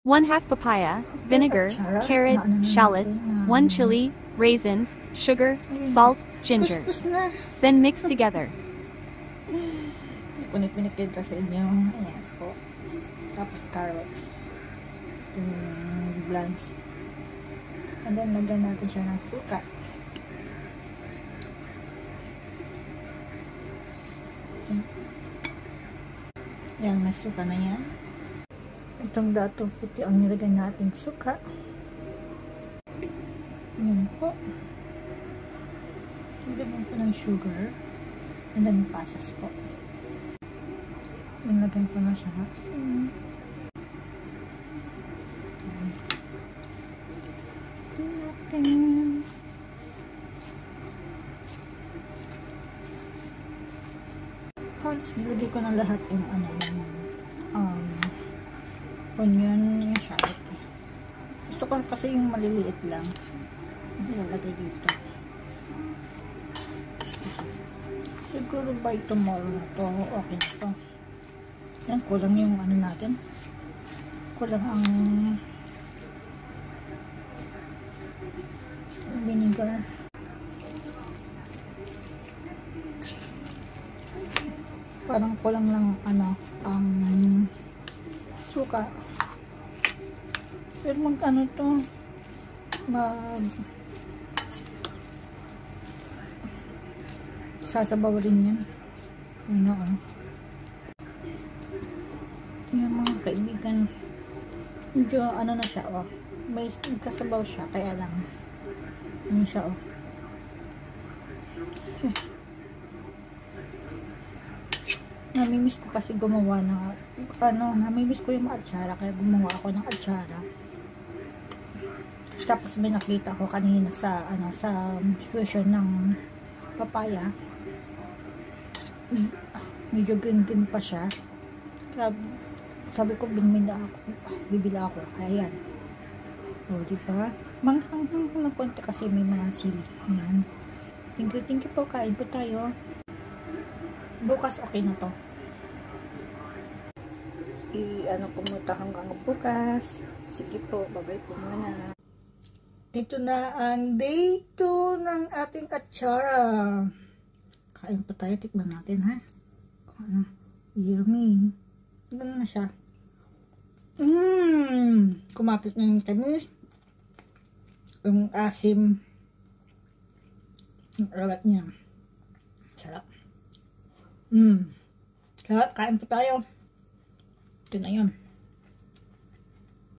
1/2 papaya, vinegar, carrot, shallots, 1 chili, raisins, sugar, salt, ginger. Then mix together. Punit-pinit sa inyo. Ayan po. Tapos carrots. Blends. And then, lagyan natin siya ng suka. Yan, may suka na yan. Itong datong puti ang nilagay nating suka. Yan po. Lagyan po ng sugar. And then, pasas po. Nilagyan ko na siya. Nilagay ko na lahat yung onion, yung shallot. Gusto ko kasi yung maliliit lang. Nilalagay dito. Siguro by tomorrow na to, okay na to. Yan, kulang yung natin. Kulang ang vinegar. Parang kulang lang ang suka. Pero to sasabaw rin yan. Yung mga kaibigan, medyo na siya, may kasabaw siya, kaya lang siya, namimiss ko kasi gumawa ng namimiss ko yung atsara, kaya gumawa ako ng atsara. Tapos may nakita ko kanina sa fusion ng papaya, medyo green pa siya, kaya sabi ko bibili ako, kaya yan. Diba? Manghanghang ko ng konti kasi may mga sili. Yan. Thank you po, kain po tayo. Bukas okay na to. Pumunta hanggang bukas. Sige po, babay po muna. Ito na ang day 2 ng ating atsara. Kain po tayo, tikman natin ha. Yummy. Tignan na siya. Kumapit na yung tamis. Yung asim. Yung alat niya. Sarap. Sarap, kain po tayo. Ito na yun.